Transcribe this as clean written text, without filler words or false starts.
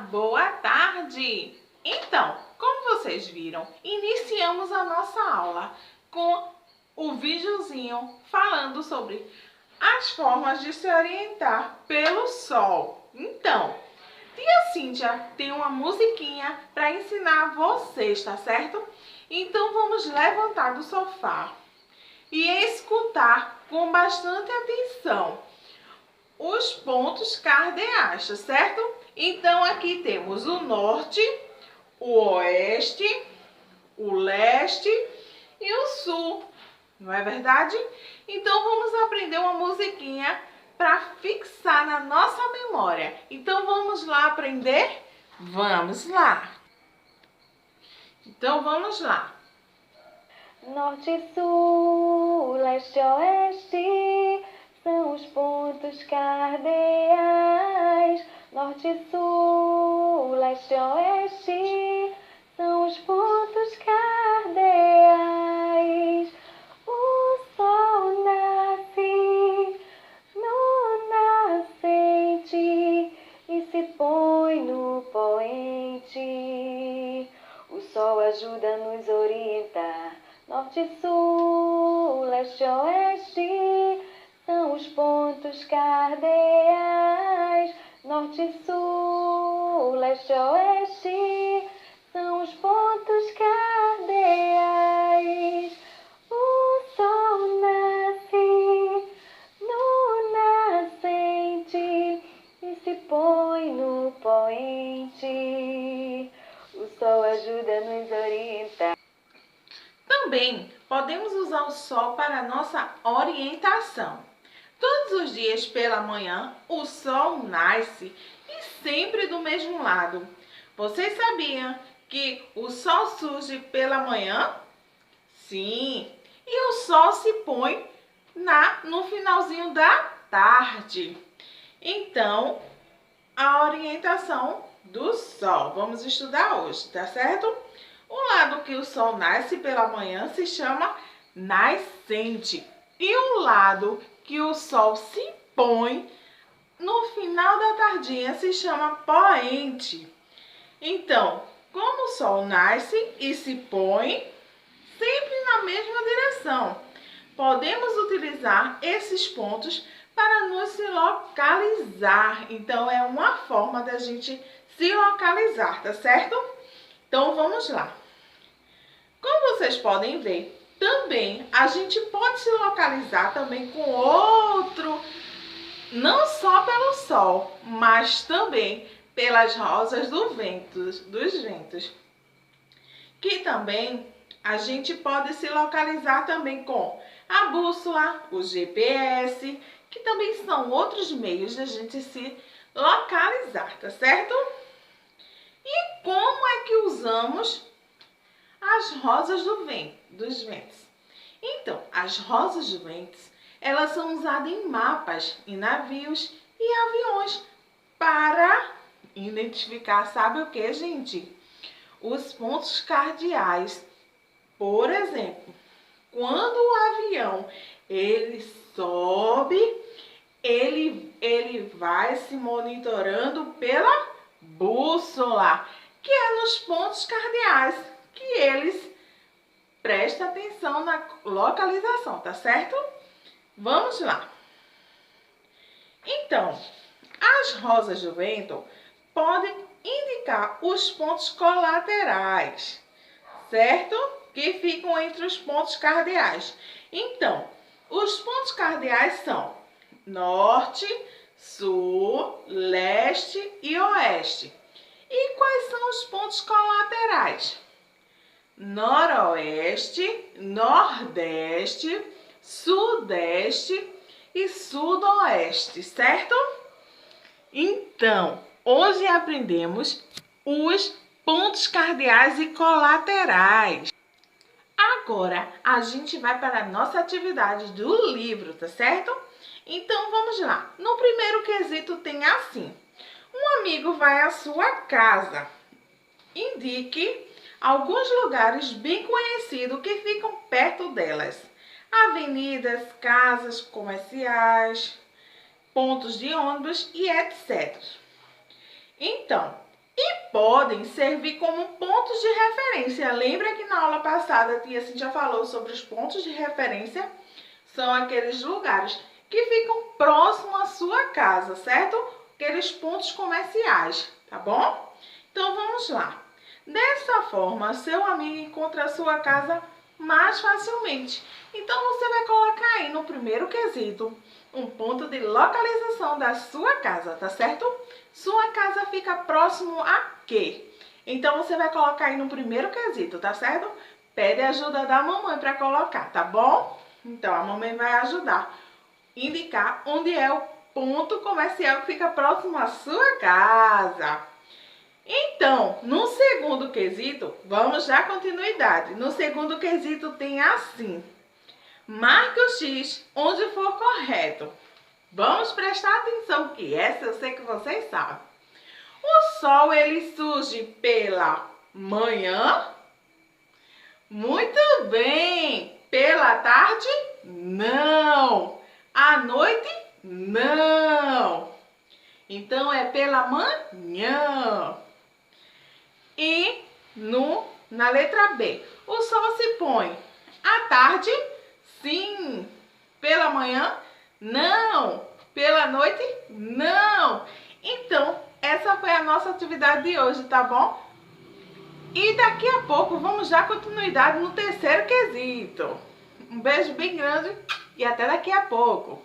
boa tarde! Então, como vocês viram, iniciamos a nossa aula com o videozinho falando sobre as formas de se orientar pelo sol. Então, tia Cíntia tem uma musiquinha para ensinar vocês, tá certo? Então vamos levantar do sofá e escutar com bastante atenção os pontos cardeais, tá certo? Então aqui temos o norte, o oeste, o leste e o sul, não é verdade? Então vamos aprender uma musiquinha para fixar na nossa memória. Então vamos lá aprender? Vamos lá! Então vamos lá! Norte, sul, leste, oeste são os pontos cardeais. Norte, sul, leste, oeste são os pontos cardeais. O sol nasce no nascente e se põe no poente. O sol ajuda a nos orientar. Norte, sul, leste, oeste são os pontos cardeais. Norte, sul, leste, oeste são os pontos cardeais. O sol nasce no nascente e se põe no poente. O sol ajuda a nos orientar. Também podemos usar o sol para nossa orientação. Todos os dias pela manhã o sol nasce e sempre do mesmo lado. Vocês sabiam que o sol surge pela manhã? Sim, e o sol se põe no finalzinho da tarde. Então, a orientação do sol. Vamos estudar hoje, tá certo? O lado que o sol nasce pela manhã se chama nascente. E o lado que o sol se põe no final da tardinha se chama poente. Então, como o sol nasce e se põe sempre na mesma direção, podemos utilizar esses pontos para nos localizar. Então, é uma forma da gente se localizar, tá certo? Então, vamos lá. Como vocês podem ver, também a gente pode se localizar também com outro, não só pelo sol, mas também pelas rosas dos ventos. Que também a gente pode se localizar também com a bússola, o GPS, que também são outros meios de a gente se localizar, tá certo? E como é que usamos as rosas dos ventos? Então, as rosas dos ventos, elas são usadas em mapas, em navios e aviões para identificar, sabe o que, gente? Os pontos cardeais. Por exemplo, quando o avião ele sobe, ele vai se monitorando pela bússola, que é nos pontos cardeais, que eles prestam atenção na localização, tá certo? Vamos lá. Então, as rosas do vento podem indicar os pontos colaterais, certo? Que ficam entre os pontos cardeais. Então, os pontos cardeais são norte, sul, leste e oeste. E quais são os pontos colaterais? Noroeste, nordeste, sudeste e sudoeste, certo? Então, hoje aprendemos os pontos cardeais e colaterais. Agora, a gente vai para a nossa atividade do livro, tá certo? Então, vamos lá. No primeiro quesito tem assim: um amigo vai à sua casa. Indique alguns lugares bem conhecidos que ficam perto delas. Avenidas, casas comerciais, pontos de ônibus e etc. Então, podem servir como pontos de referência. Lembra que na aula passada a tia Cíntia falou sobre os pontos de referência? São aqueles lugares que ficam próximo à sua casa, certo? Aqueles pontos comerciais, tá bom? Então vamos lá. Dessa forma, seu amigo encontra a sua casa mais facilmente. Então você vai colocar aí no primeiro quesito um ponto de localização da sua casa, tá certo? Sua casa fica próximo a quê? Então você vai colocar aí no primeiro quesito, tá certo? Pede ajuda da mamãe para colocar, tá bom? Então a mamãe vai ajudar. Indicar onde é o ponto comercial que fica próximo à sua casa. Então, no segundo quesito, vamos dar continuidade. No segundo quesito tem assim: marque o X onde for correto. Vamos prestar atenção que essa eu sei que vocês sabem. O sol ele surge pela manhã? Muito bem. Pela tarde? Não. À noite? Não. Então é pela manhã. E na letra B, o sol se põe à tarde? Sim. Pela manhã? Não. Pela noite? Não. Então, essa foi a nossa atividade de hoje, tá bom? E daqui a pouco vamos dar continuidade no terceiro quesito. Um beijo bem grande e até daqui a pouco.